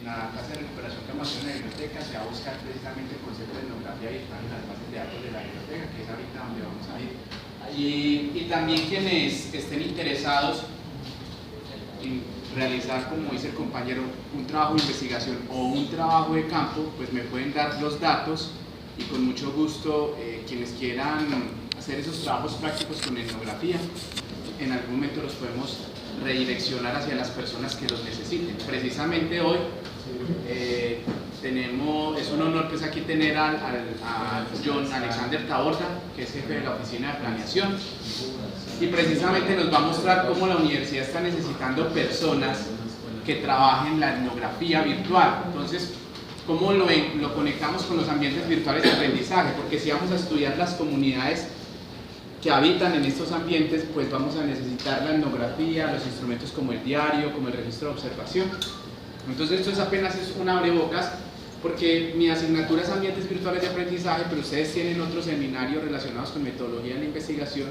en la clase de recuperación que vamos a hacer en la biblioteca se va a buscar precisamente el concepto de etnografía virtual en las bases de datos de la biblioteca, que es ahorita donde vamos a ir. Y también quienes estén interesados en realizar, como dice el compañero, un trabajo de investigación o un trabajo de campo, pues me pueden dar los datos y con mucho gusto quienes quieran hacer esos trabajos prácticos con etnografía, en algún momento los podemos redireccionar hacia las personas que los necesiten. Precisamente hoy es un honor pues aquí tener a John Alexander Taborda, que es jefe de la oficina de planeación, y precisamente nos va a mostrar cómo la universidad está necesitando personas que trabajen la etnografía virtual. Entonces, ¿cómo lo conectamos con los ambientes virtuales de aprendizaje? Porque si vamos a estudiar las comunidades que habitan en estos ambientes, pues vamos a necesitar la etnografía, los instrumentos como el diario, como el registro de observación. Entonces esto apenas es un abrebocas, porque mi asignatura es ambientes virtuales de aprendizaje, pero ustedes tienen otros seminarios relacionados con metodología de la investigación,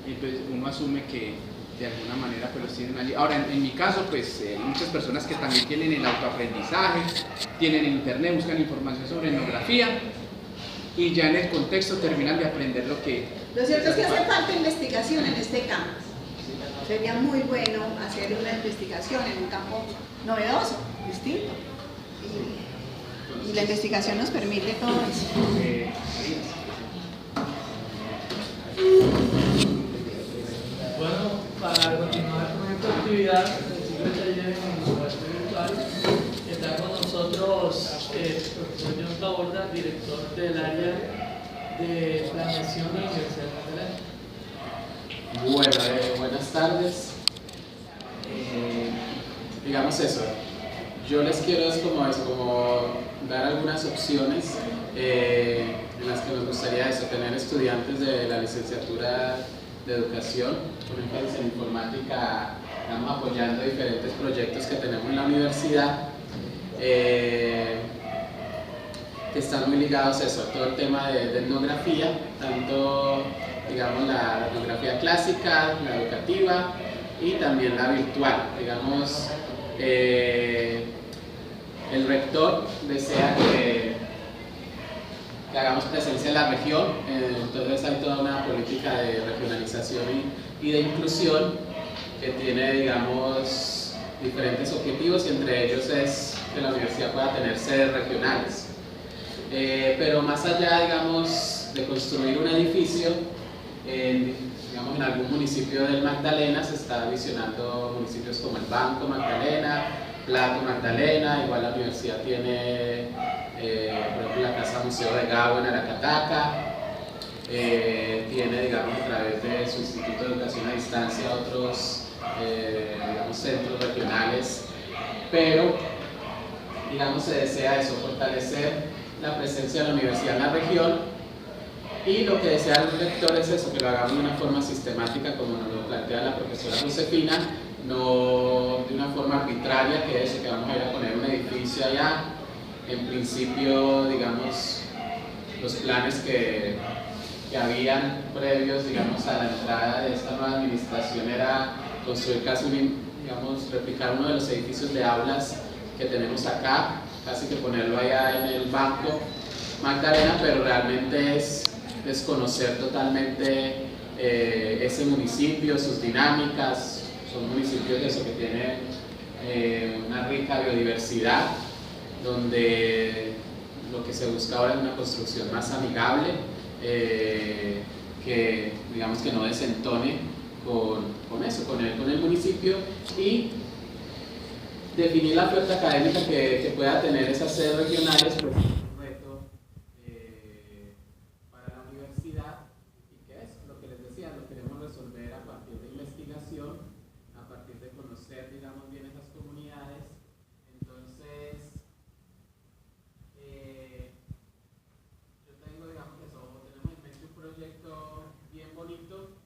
y entonces uno asume que de alguna manera pues los tienen allí. Ahora, en mi caso, pues hay muchas personas que también tienen el autoaprendizaje, tienen en internet, buscan información sobre etnografía, y ya en el contexto terminan de aprender lo que... Lo cierto es que hace falta investigación en este campo. Sería muy bueno hacer una investigación en un campo novedoso, distinto. Y la investigación nos permite todo eso. Bueno, para continuar con esta actividad del ciclo de talleres en parte virtual, está con nosotros el profesor John Taborda, director del área de planeación de la Universidad de Magdalena. Bueno, buenas tardes. Digamos eso, yo les quiero como dar algunas opciones en las que nos gustaría tener estudiantes de la licenciatura de educación con énfasis en informática. Estamos apoyando diferentes proyectos que tenemos en la universidad que están muy ligados a todo el tema de etnografía, tanto digamos la etnografía clásica, la educativa y también la virtual. Digamos, el rector desea que hagamos presencia en la región, entonces hay toda una política de regionalización y de inclusión que tiene, digamos, diferentes objetivos, y entre ellos es que la universidad pueda tener sedes regionales. Pero más allá, digamos, de construir un edificio, digamos, en algún municipio del Magdalena se está visionando municipios como el Banco Magdalena, Plato Magdalena, igual la universidad tiene, por ejemplo, la Casa Museo de Gabo en Aracataca, tiene, digamos, a través de su Instituto de Educación a Distancia otros, digamos, centros regionales, pero, digamos, se desea eso, fortalecer la presencia de la universidad en la región, y lo que desea el rector es eso, que lo hagamos de una forma sistemática, como nos lo plantea la profesora Josefina, no de una forma arbitraria, que eso, que vamos a ir a poner un edificio allá. En principio, digamos, los planes que habían previos, digamos, a la entrada de esta nueva administración era construir casi digamos, replicar uno de los edificios de aulas que tenemos acá, casi que ponerlo allá en el Banco Magdalena, pero realmente es desconocer totalmente ese municipio, sus dinámicas. Son municipios de eso que tienen una rica biodiversidad, donde lo que se busca ahora es una construcción más amigable, que digamos que no desentone con eso, con el municipio, y definir la oferta académica que pueda tener esas sedes regionales, pues es un reto para la universidad, y que es lo que les decía, lo queremos resolver a partir de investigación, a partir de conocer, digamos, bien esas comunidades. Entonces, yo tengo, digamos, que tenemos en mente un proyecto bien bonito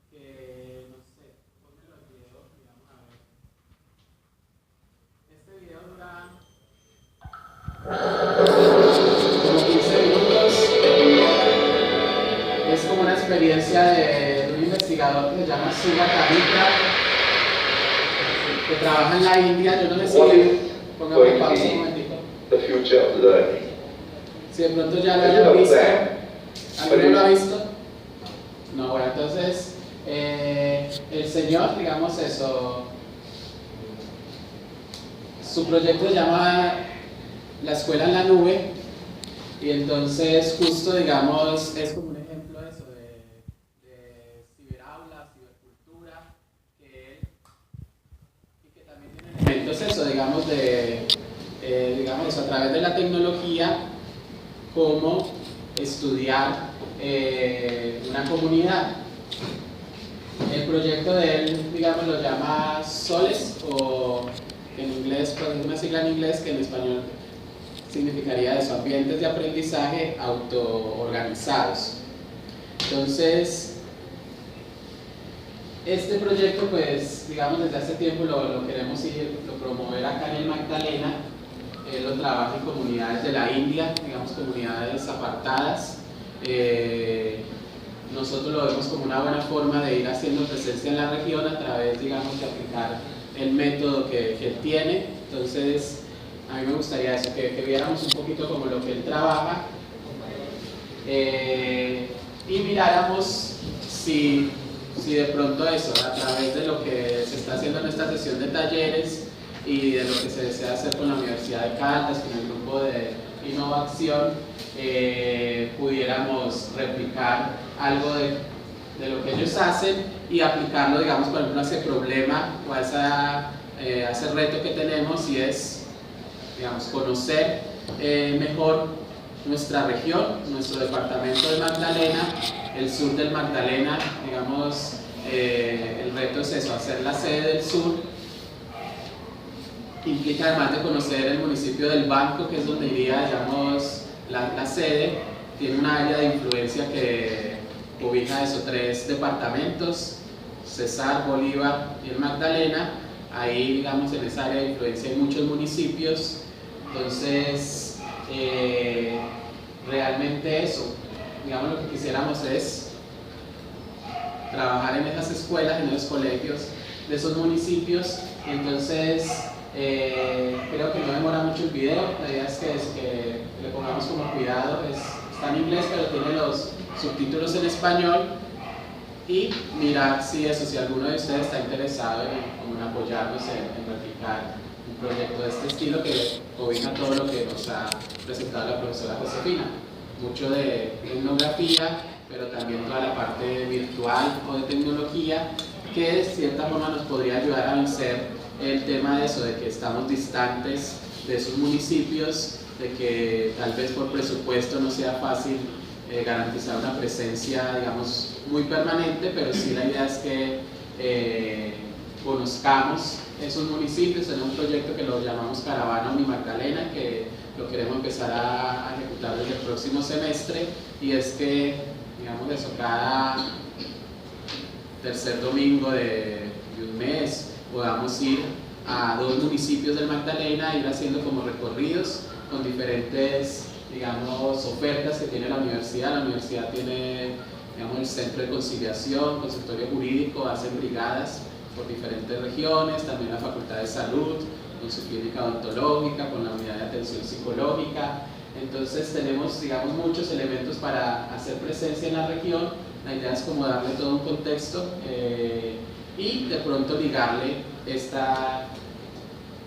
que, no sé, pónmelo al video y vamos a ver. Este video dura como 15 minutos. Es como una experiencia de un investigador que se llama Suga Kamitra, que trabaja en la India. Yo no sé si pongamos pausa. learning. Si de pronto ya lo Is it hayan a visto, plan? ¿alguno lo ha visto? No, bueno, entonces el señor, digamos eso, su proyecto se llama La Escuela en la Nube, y entonces justo, digamos, es como un ejemplo de eso, de ciberaula, cibercultura, y que también tiene elementos eso, digamos, digamos eso, a través de la tecnología, cómo estudiar una comunidad. El proyecto de él, digamos, lo llama SOLES, o en inglés, pues es una sigla en inglés que en español significaría eso, ambientes de aprendizaje autoorganizados. Entonces, este proyecto, pues, digamos, desde hace tiempo lo queremos promover acá en el Magdalena. Él lo trabaja en comunidades de la India, digamos, comunidades apartadas. Nosotros lo vemos como una buena forma de ir haciendo presencia en la región a través, digamos, de aplicar el método que él tiene. Entonces, a mí me gustaría eso, que viéramos un poquito como lo que él trabaja y miráramos si de pronto eso, a través de lo que se está haciendo en esta sesión de talleres y de lo que se desea hacer con la Universidad de Caldas, con el grupo de innovación, pudiéramos replicar algo de lo que ellos hacen y aplicarlo, digamos, por ejemplo, a ese problema o a ese reto que tenemos, y es, digamos, conocer mejor nuestra región, nuestro departamento de Magdalena, el sur del Magdalena, digamos, el reto es eso, hacer la sede del sur. Implica además de conocer el municipio del Banco, que es donde iría, digamos, la sede. Tiene una área de influencia que ubija esos 3 departamentos, Cesar, Bolívar y el Magdalena. Ahí, digamos, en esa área de influencia hay muchos municipios. Entonces, realmente eso, digamos, lo que quisiéramos es trabajar en esas escuelas, en esos colegios de esos municipios. Entonces, creo que no demora mucho el video. La idea es que le pongamos como cuidado. Está en inglés, pero tiene los subtítulos en español, y mirar si alguno de ustedes está interesado en apoyarnos en replicar un proyecto de este estilo que cobija todo lo que nos ha presentado la profesora Josefina. Mucho de etnografía, pero también toda la parte virtual o de tecnología, que de cierta forma nos podría ayudar a vencer el tema de eso, de que estamos distantes de esos municipios, de que tal vez por presupuesto no sea fácil garantizar una presencia, digamos, muy permanente, pero sí la idea es que conozcamos esos municipios. En un proyecto que lo llamamos Caravana Unimagdalena, que lo queremos empezar a ejecutar desde el próximo semestre, y es que, digamos, eso, cada tercer domingo de un mes podamos ir a 2 municipios del Magdalena, ir haciendo como recorridos con diferentes, digamos, ofertas que tiene la universidad. La universidad tiene, digamos, el centro de conciliación, consultorio jurídico, hacen brigadas por diferentes regiones, también la Facultad de Salud, con su clínica odontológica, con la unidad de atención psicológica. Entonces tenemos, digamos, muchos elementos para hacer presencia en la región. La idea es como darle todo un contexto y de pronto ligarle esta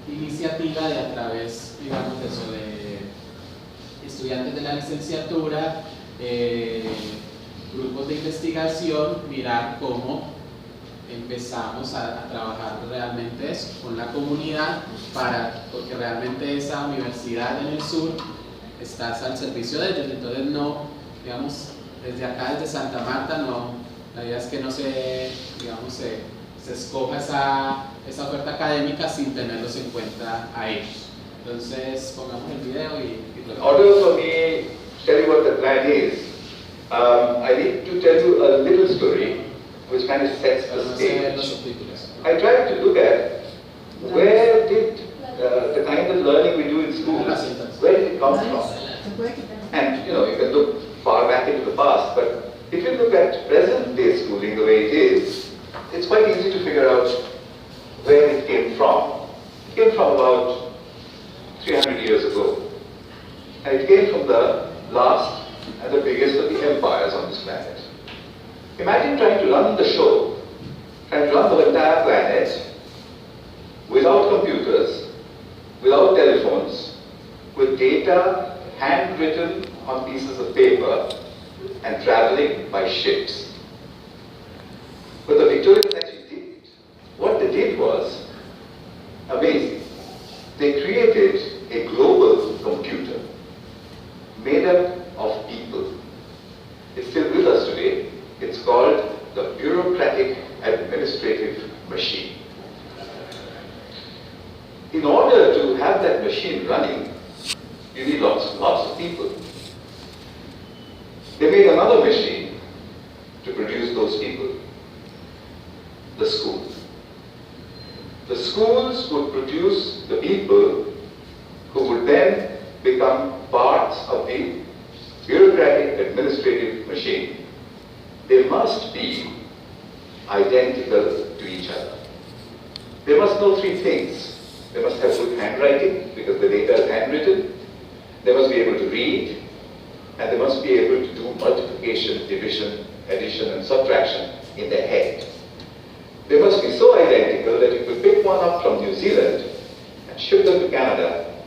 iniciativa de a través, digamos, de eso, de estudiantes de la licenciatura, grupos de investigación, mirar cómo empezamos a trabajar realmente eso, con la comunidad, porque realmente esa universidad en el sur está al servicio de ellos. Entonces no, digamos, desde acá, desde Santa Marta, no, la idea es que no se, digamos, se escoja esa oferta académica sin tenerlos en cuenta a ellos. Entonces, pongamos el video y In order for me to tell you what the plan is, I need to tell you a little story which kind of sets the stage. I tried to look at where did the kind of learning we do in school, where did it come from? And you know, you can look far back into the past, but if you look at present day schooling the way it is, it's quite easy to figure out where it came from. It came from about 300 years ago. And it came from the last and the biggest of the empires on this planet. Imagine trying to run the show, trying to run the entire planet without computers, without telephones, with data handwritten on pieces of paper and traveling by ships. But the Victorians actually did it. What they did was amazing. They created a global computer made up of people. It's still with us today. It's called the bureaucratic administrative machine. In order to have that machine running, you need lots of people. They made another machine to produce those people, the school. The schools would produce the people who would then become parts of the bureaucratic administrative machine. They must be identical to each other. They must know three things. They must have good handwriting because the data is handwritten. They must be able to read, and they must be able to do multiplication, division, addition, and subtraction in their head. They must be so identical that you could pick one up from New Zealand and ship them to Canada,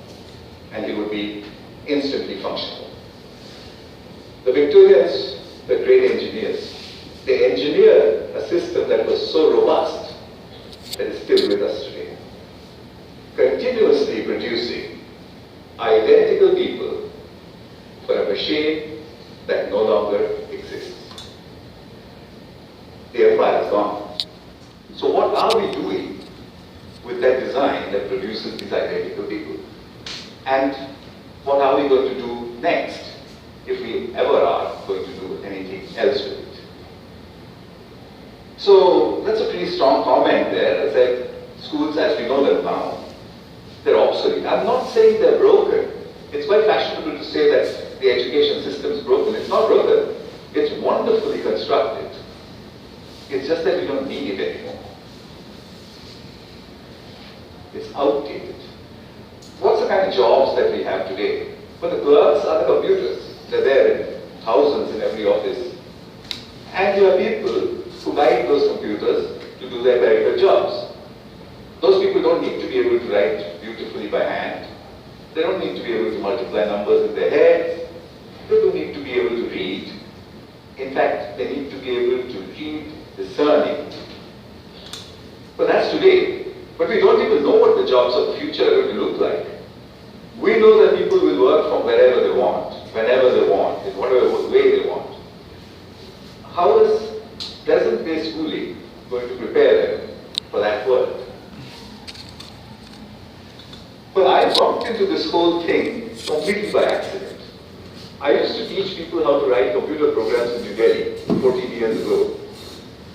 and he would be instantly functional. The Victorians, the great engineers, they engineered a system that was so robust that is still with us today, continuously producing identical people for a machine that no longer exists. The empire is gone. So what are we doing with that design that produces these identical people? And what are we going to do next, if we ever are going to do anything else with it? So that's a pretty strong comment there. I said, schools as we know them now, they're obsolete. I'm not saying they're broken. It's quite fashionable to say that the education system is broken. It's not broken. It's wonderfully constructed. It's just that we don't need it anymore. It's outdated. What's the kind of jobs that we have today? Well, the clerks are the computers. They're there in thousands in every office. And you have people who guide those computers to do their clerical jobs. Those people don't need to be able to write beautifully by hand. They don't need to be able to multiply numbers in their heads. They don't need to be able to read. In fact, they need to be able to read discerning. But that's today. But we don't even know what the jobs of the future are going to look like. We know that people will work from wherever they want, whenever they want, in whatever way they want. How is present-day schooling going to prepare them for that world? Well, I bumped into this whole thing completely by accident. I used to teach people how to write computer programs in New Delhi 14 years ago.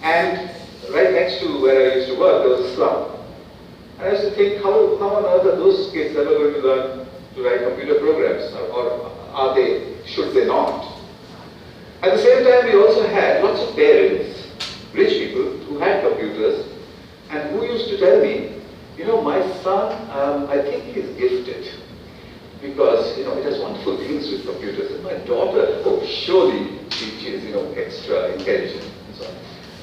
And right next to where I used to work, there was a slum. And I used to think, how on earth are those kids ever going to learn to write computer programs? Or are they, should they not? At the same time, we also had lots of parents, rich people, who had computers, and who used to tell me, you know, my son, I think he's gifted, because, you know, he does wonderful things with computers. And my daughter, oh, surely she is, you know, extra intelligent, and so on.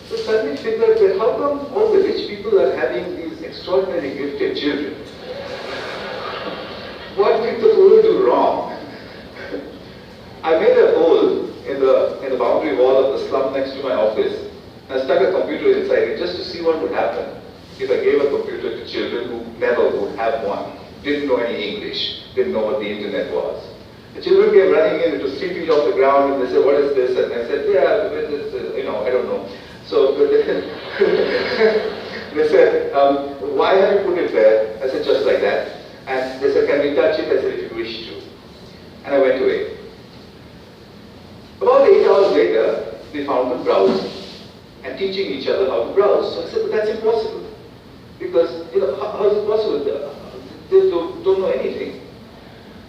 So suddenly figured that how come all the rich people are having these extraordinarily gifted children? What did the poor do wrong? I made a hole in the boundary wall of the slum next to my office, and I stuck a computer inside it just to see what would happen if I gave a computer to children who never would have one, didn't know any English, didn't know what the internet was. The children came running in, it was 3 feet off the ground, and they said, what is this? And I said, yeah, this is, you know, I don't know. So they said, why have you put it there? I said, just like that. And they said, can we touch it? I said, if you wish to. And I went away. About 8 hours later, we found them browsing and teaching each other how to browse. So I said, but that's impossible. Because, you know, how is it possible? They don't know anything.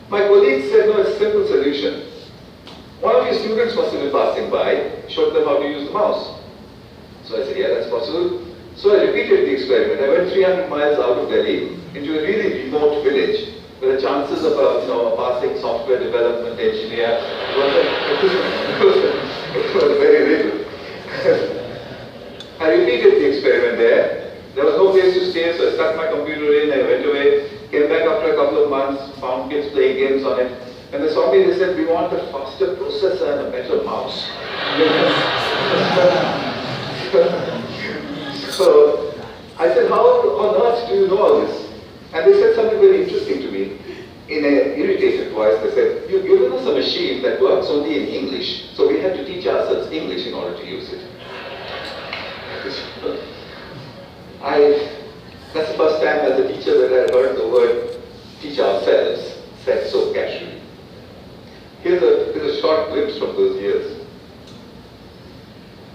My colleagues said, no, it's a simple solution. One of your students must have been passing by, showed them how to use the mouse. So I said, yeah, that's possible. So I repeated the experiment. I went 300 miles out of Delhi into a really remote village but the chances of a passing software development engineer was very little. I repeated the experiment there. There was no place to stay, so I stuck my computer in, I went away, came back after a couple of months, found kids playing games on it. When they saw me, they said, we want a faster processor and a better mouse. So I said, how on earth do you know all this? And they said something very interesting to me. In an irritated voice, they said, you've given us a machine that works only in English, so we had to teach ourselves English in order to use it. That's the first time as a teacher that I heard the word teach ourselves said so casually. Here's a short glimpse from those years.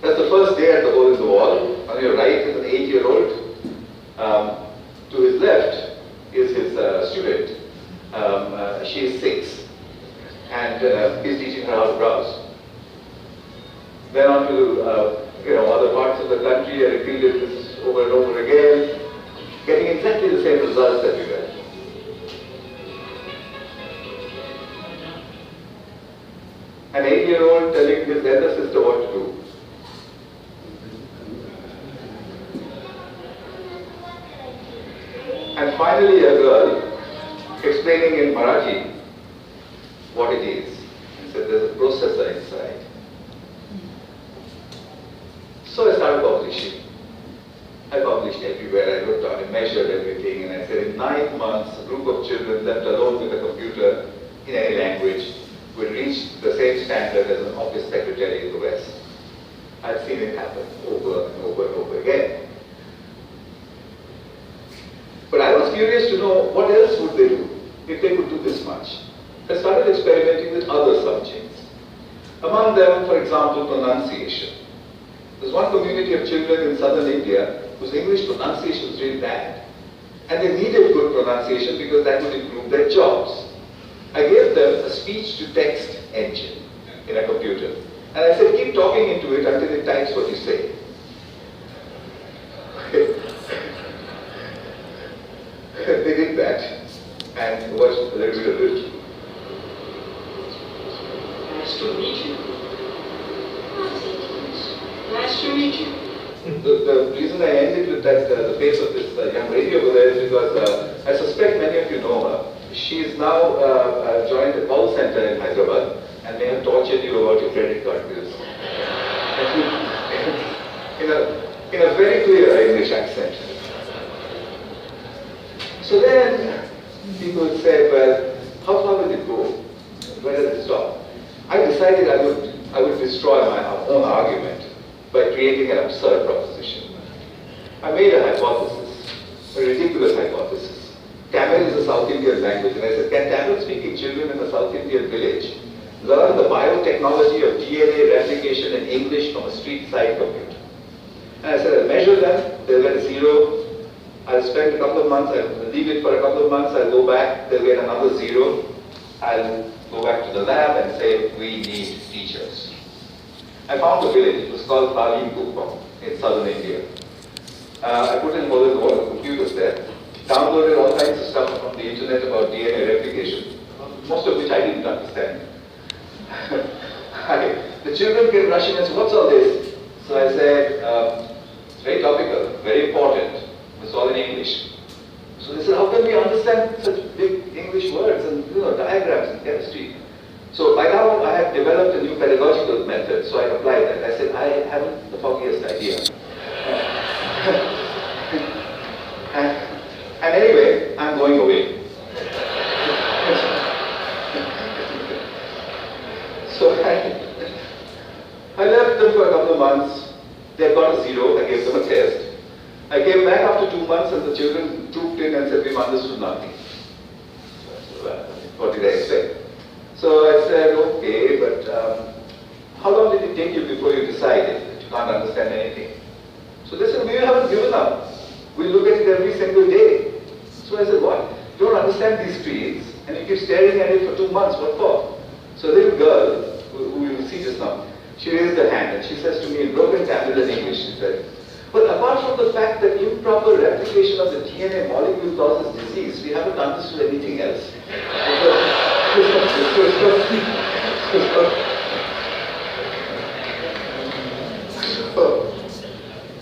That's the first day at the hole in the wall. On your right is an 8-year-old. To his left is his student. She is 6. And he's teaching her how to browse. Then on to other parts of the country. I repeated this over and over again, getting exactly the same results that we got. An 8-year-old telling his elder sister what to do. And finally a girl explaining in Marathi what it is. She said there's a processor inside. So I started publishing. I published everywhere. I wrote down and measured everything, and I said in 9 months a group of children left alone with a computer in any language would reach the same standard as an office secretary in the West. I've seen it happen over and over and over again. But I was curious to know what else would they do if they could do this much. I started experimenting with other subjects. Among them, for example, pronunciation. There's one community of children in southern India whose English pronunciation was really bad. And they needed good pronunciation because that would improve their jobs. I gave them a speech-to-text engine in a computer. And I said, keep talking into it until it types what you say. They did that, and watched a little bit of it. Nice to meet you. Nice to meet you. The reason I ended with that, the face of this young lady over there is because I suspect many of you know her. She is now joined a call center in Hyderabad and may have tortured you about your credit card bills. in a very clear English accent. So then people would say, well, how far will it go? Where does it stop? I decided I would destroy my own argument by creating an absurd proposition. I made a hypothesis, a ridiculous hypothesis. Tamil is a South Indian language, and I said, can Tamil-speaking children in a South Indian village learn the biotechnology of DNA replication in English from a street-side computer? And I said, I'll measure them, they'll get a 0. I'll spend a couple of months, I'll leave it for a couple of months, I'll go back, they'll get another 0. I'll go back to the lab and say, we need teachers. I found a village, it was called Kuppam in southern India. I put in more than one computers there, downloaded all kinds of stuff from the internet about DNA replication, most of which I didn't understand. The children came rushing and said, what's all this? So I said, it's very topical, very important. It's all in English. So they said, how can we understand such big English words and diagrams in chemistry? So by now I had developed a new pedagogical method, so I applied that. I said, I haven't the foggiest idea. and anyway, I'm going away. So I left them for a couple of months. They got a 0. I gave them a test. I came back after 2 months and the children trooped in and said, we've understood nothing. What did I expect? So I said, okay, but how long did it take you before you decided that you can't understand anything? So they said, we haven't given up. We look at it every single day. So I said, what? You don't understand these trees and you keep staring at it for 2 months, what for? So a little girl, who you will see just now, she raised her hand and she says to me in broken Tamil and English, she said, But apart from the fact that improper replication of the DNA molecule causes disease, we haven't understood anything else. So,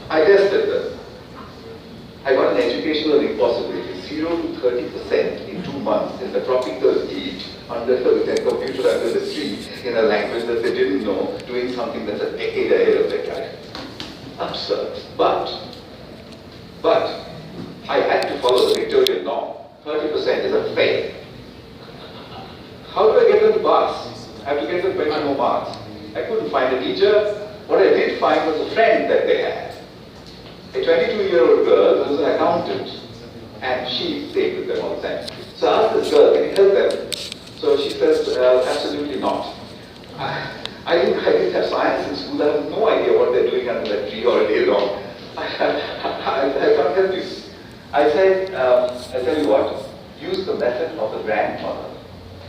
I tested them. I got an educational impossibility, 0 to 30% in 2 months in the tropical heat under the computer under the tree in a language that they didn't know, doing something that's a decade ahead of their time. Absurd. But I had to follow the Victorian norm. 30% is a fail. How do I get them to pass? I have to get them 20 more marks. I couldn't find a teacher. What I did find was a friend that they had. A 22-year-old girl who was an accountant, and she stayed with them all the time. So I asked this girl, can you help them? So she says, absolutely not. I didn't have science in school. I have no idea what they're doing under that tree all day long. I can't help you. I said, I'll tell you what, use the method of the grandmother.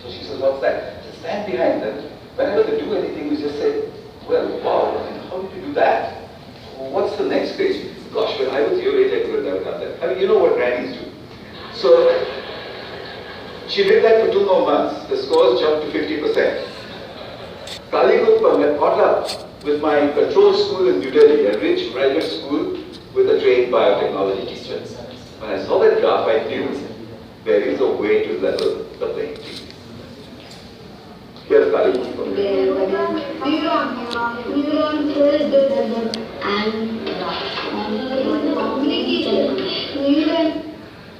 So she says, what's that? Just stand behind them. Whenever they do anything, we just say, well, wow, how did you do that? What's the next page? Gosh, when I was your age, I could have never done that. I mean, you know what grannies do. So, she did that for 2 more months. The scores jumped to 50%. Kaligupam had caught up with my control school in New Delhi, a rich private school with a trained biotechnology teacher. When I saw that graph, I knew there is a way to level the playing field. Here's Kaligupam.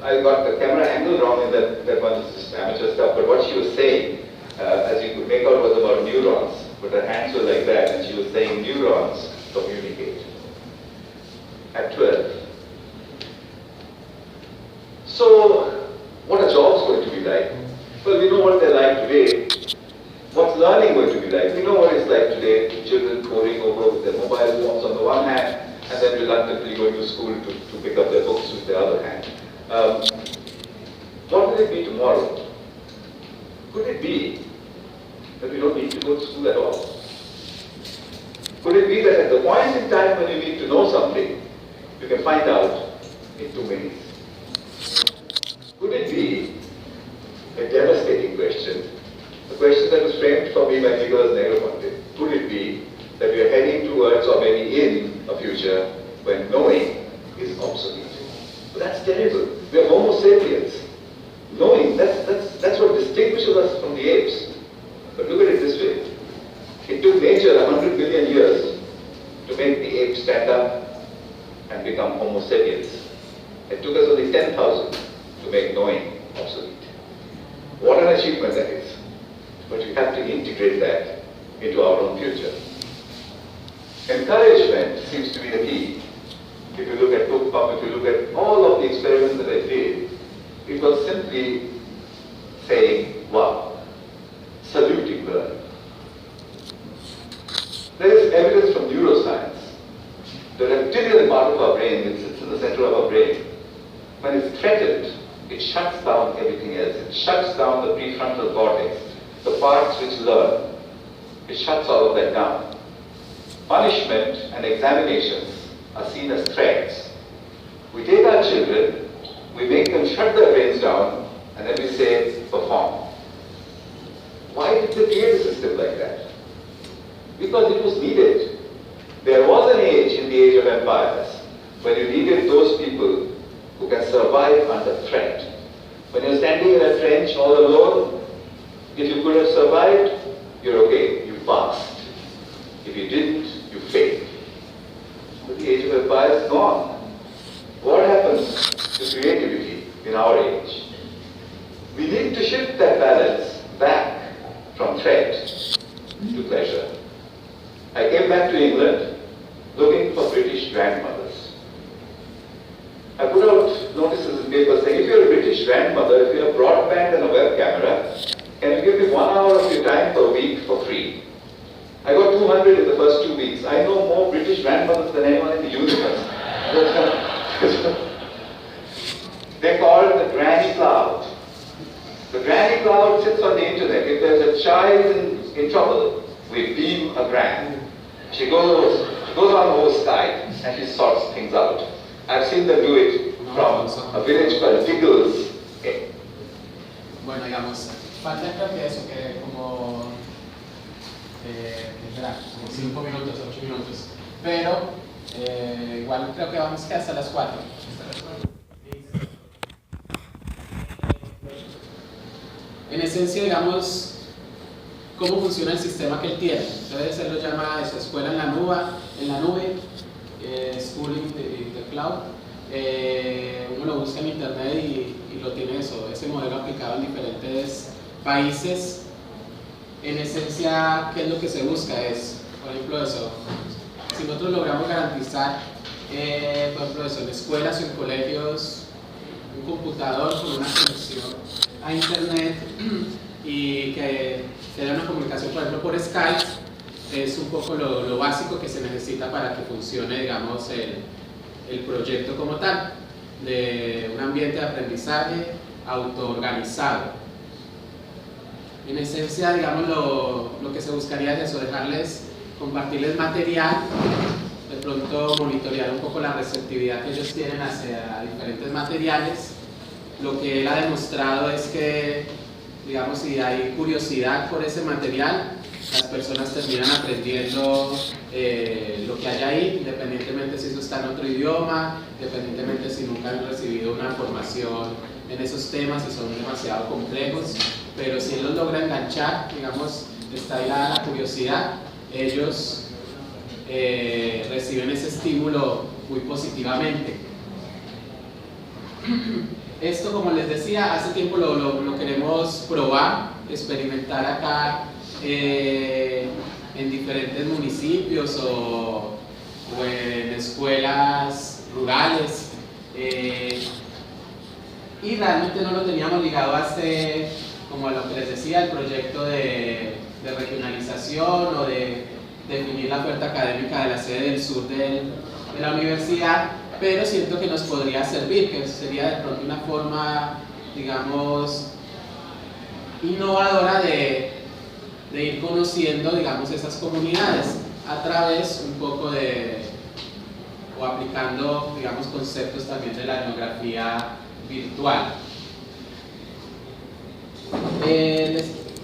I got the camera angle wrong in that one is just amateur stuff, but what she was saying, as you could make out, was about neurons. But her hands were like that, and she was saying neurons communicate. At 12. So, what are jobs going to be like? Well, we know what they're like today. What's learning going to be like? We know what it's like today. Children poring over with their mobile phones on the one hand, and then reluctantly going to school to pick up their books with the other hand. What will it be tomorrow? Could it be that we don't need to go to school at all? Could it be that at the point in time when you need to know something, you can find out in 2 minutes? Could it be a devastating question? The question that was framed for me by Nicholas Negroponte. Could it be that we are heading towards or maybe in a future when knowing is obsolete? But that's terrible. We are Homo sapiens. Knowing, that's what distinguishes us from the apes. But look at it this way. It took nature 100 million years to make the ape stand up and become Homo sapiens. It took us only 10,000 to make knowing obsolete. What an achievement that is. But we have to integrate that into our own future. Encouragement seems to be the key. If you look at Cookpump, if you look at all of the experiments that I did, it was simply saying, wow, saluting learning. There is evidence from neuroscience. The reptilian part of our brain, which sits in the center of our brain, when it's threatened, it shuts down everything else. It shuts down the prefrontal cortex, the parts which learn. It shuts all of that down. Punishment and examinations are seen as threats. We take our children, we make them shut their brains down, and then we say, perform. Why did they create a system like that? Because it was needed. There was an age in the age of empires when you needed those people who can survive under threat. When you're standing in a trench all alone, if you could have survived, you're okay, you passed. If you didn't, you failed. But the age of empires is gone. What happens to creativity in our age? We need to shift that balance back from threat to pleasure. I came back to England looking for British grandmothers. I put out notices in papers saying, if you're a British grandmother, if you have broadband and a web camera, can you give me 1 hour of your time per week for free? I got 200 in the first 2 weeks. I know more British grandmothers than anyone in the universe. They call it the granny cloud. The granny cloud sits on the internet. If there's a child in trouble, we beam a gran. She goes on the whole Skype. and he sorts things out. I've seen them do it from a village called Diggles. Bueno, digamos, falta creo que eso, que como, será, como 5 minutos, 8 minutos, pero igual creo que vamos que hasta las 4. En esencia, digamos, cómo funciona el sistema que él tiene. Entonces él lo llama eso, escuela en la nube, schooling in the cloud. Uno lo busca en internet y lo tiene eso, ese modelo aplicado en diferentes países. En esencia, ¿qué es lo que se busca? Es, por ejemplo, eso, si nosotros logramos garantizar, por ejemplo, eso, en escuelas o en colegios, un computador con una conexión a internet y que haya una comunicación, por ejemplo, por Skype, es un poco lo básico que se necesita para que funcione, digamos, el proyecto como tal, de un ambiente de aprendizaje autoorganizado. En esencia, digamos, lo que se buscaría es eso, compartirles material, de pronto monitorear un poco la receptividad que ellos tienen hacia diferentes materiales. Lo que él ha demostrado es que, digamos, si hay curiosidad por ese material, las personas terminan aprendiendo lo que hay ahí, independientemente si eso está en otro idioma, independientemente si nunca han recibido una formación en esos temas y son demasiado complejos, pero si él los logra enganchar, digamos, está ahí la curiosidad, ellos reciben ese estímulo muy positivamente. Esto, como les decía, hace tiempo lo queremos probar, experimentar acá en diferentes municipios o en escuelas rurales, y realmente no lo teníamos ligado a como a lo que les decía, el proyecto de regionalización o de definir la oferta académica de la sede del sur de la universidad, pero siento que nos podría servir, que sería de pronto una forma, digamos, innovadora de ir conociendo, digamos, esas comunidades a través un poco o aplicando, digamos, conceptos también de la etnografía virtual.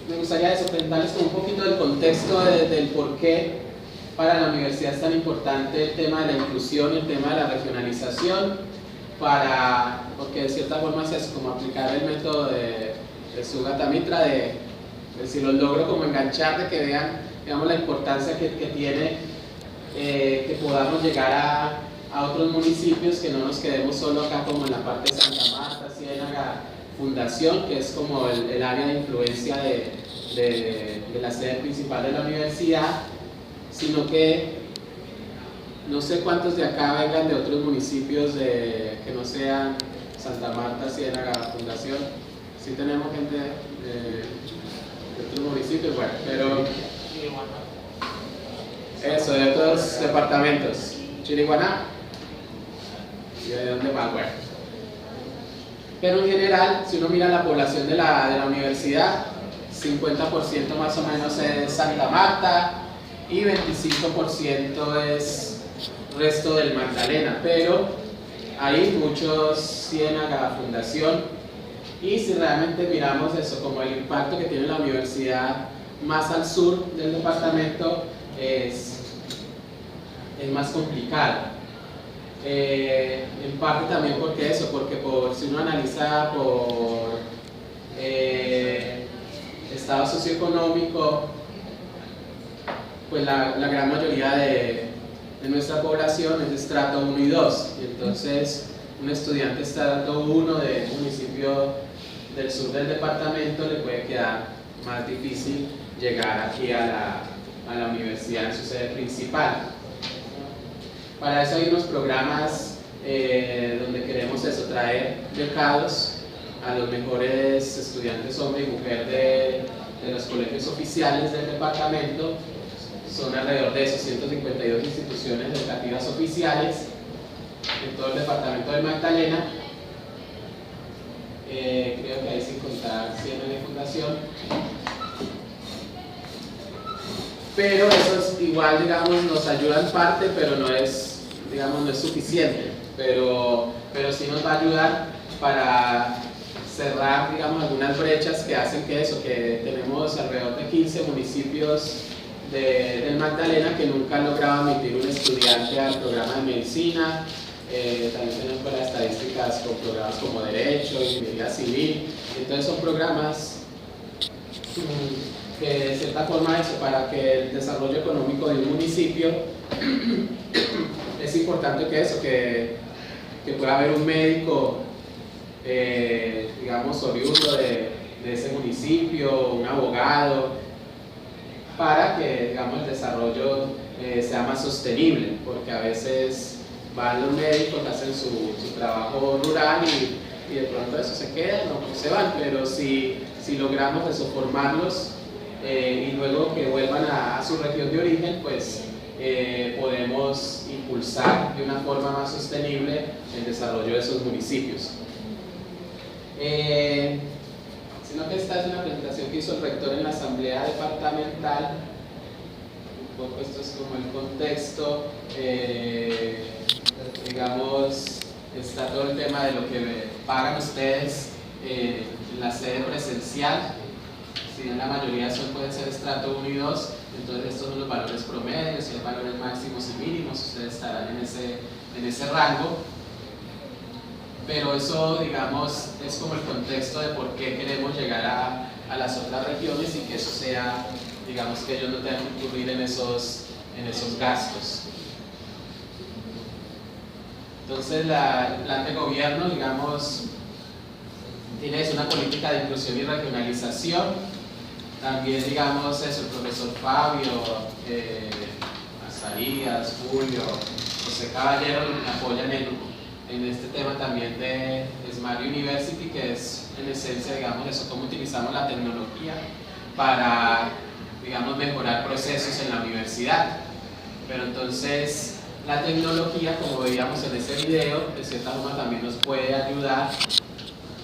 Me gustaría presentarles un poquito del contexto del por qué para la universidad es tan importante el tema de la inclusión y el tema de la regionalización, porque de cierta forma es como aplicar el método de Sugata Mitra, de si los logro como enganchar, de que vean, digamos, la importancia que tiene que podamos llegar a otros municipios, que no nos quedemos solo acá como en la parte de Santa Marta, Ciénaga, Fundación, que es como el área de influencia de la sede principal de la universidad, sino que no sé cuántos de acá vengan de otros municipios que no sean Santa Marta, Ciénaga, Fundación. Sí tenemos gente de otros municipios, bueno, pero eso, de otros departamentos. Chiriguaná, ¿y de dónde más? Bueno, pero en general, si uno mira la población de la universidad, 50% más o menos es Santa Marta y 25% es resto del Magdalena, pero hay muchos Ciénaga, Fundación, y si realmente miramos eso como el impacto que tiene la universidad más al sur del departamento, es más complicado. En parte también porque si uno analiza por estado socioeconómico, pues la gran mayoría de nuestra población es de estrato 1 y 2, y entonces un estudiante de estrato 1 de un municipio del sur del departamento le puede quedar más difícil llegar aquí a la universidad en su sede principal. Para eso hay unos programas donde queremos traer becados a los mejores estudiantes hombre y mujer de los colegios oficiales del departamento. Son alrededor de 152 instituciones educativas oficiales en todo el departamento del Magdalena. Creo que hay sin contar Ciénaga de Fundación. Pero esos igual, digamos, nos ayudan en parte, pero no es digamos, no es suficiente, pero sí nos va a ayudar para cerrar, digamos, algunas brechas que hacen que tenemos alrededor de 15 municipios del Magdalena que nunca han logrado admitir un estudiante al programa de medicina. También tenemos las estadísticas con programas como Derecho, Ingeniería Civil. Entonces son programas que de cierta forma para que el desarrollo económico de un municipio es importante que pueda haber un médico, digamos, oriundo de ese municipio, un abogado, para que, digamos, el desarrollo sea más sostenible, porque a veces van los médicos, hacen su trabajo rural y de pronto eso se queda, no se van, pero si logramos eso, formarlos y luego que vuelvan a su región de origen, pues podemos impulsar de una forma más sostenible el desarrollo de esos municipios. Sino que esta es una presentación que hizo el rector en la asamblea departamental. Un poco esto es como el contexto. Digamos, está todo el tema de lo que pagan ustedes en la sede presencial. Si bien la mayoría pueden ser estrato 1 y 2, entonces estos son los valores promedios, y hay valores máximos y mínimos, ustedes estarán en ese rango. Pero eso, digamos, es como el contexto de por qué queremos llegar a las otras regiones y que eso sea, digamos, que ellos no tengan que incurrir en esos gastos. Entonces, el plan de gobierno, digamos, tiene una política de inclusión y regionalización. También, digamos, eso, el profesor Fabio, Azarías, Julio, José Caballero me apoyan en este tema también de Smart University, que es en esencia, digamos, eso, cómo utilizamos la tecnología para, digamos, mejorar procesos en la universidad. Pero entonces, la tecnología, como veíamos en ese video, de cierta forma también nos puede ayudar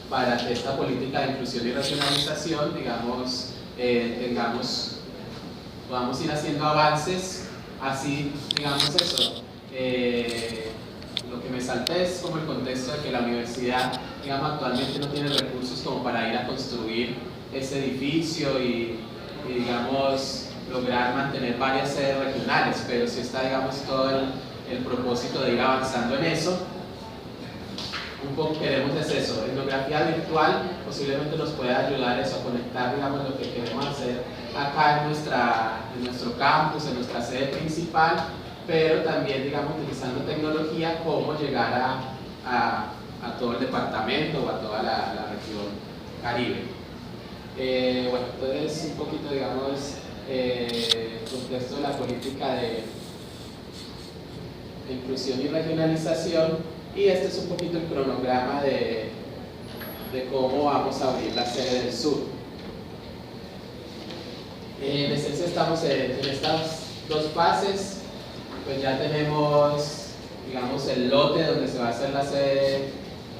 para que esta política de inclusión y regionalización, digamos, podamos ir haciendo avances, así, digamos, eso. Lo que me salté es como el contexto de que la universidad, digamos, actualmente no tiene recursos como para ir a construir ese edificio y digamos, lograr mantener varias sedes regionales, pero sí está, digamos, todo el propósito de ir avanzando en eso. Un poco queremos es eso, etnografía virtual posiblemente nos pueda ayudar eso, a conectar, digamos, lo que queremos hacer acá en nuestro campus, en nuestra sede principal, pero también, digamos, utilizando tecnología, cómo llegar a todo el departamento o a toda la región Caribe. Bueno, entonces un poquito, digamos, el contexto de la política de inclusión y regionalización, y este es un poquito el cronograma de cómo vamos a abrir la sede del sur. En esencia estamos en estas dos fases. Pues ya tenemos, digamos, el lote donde se va a hacer la sede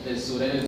del sur en el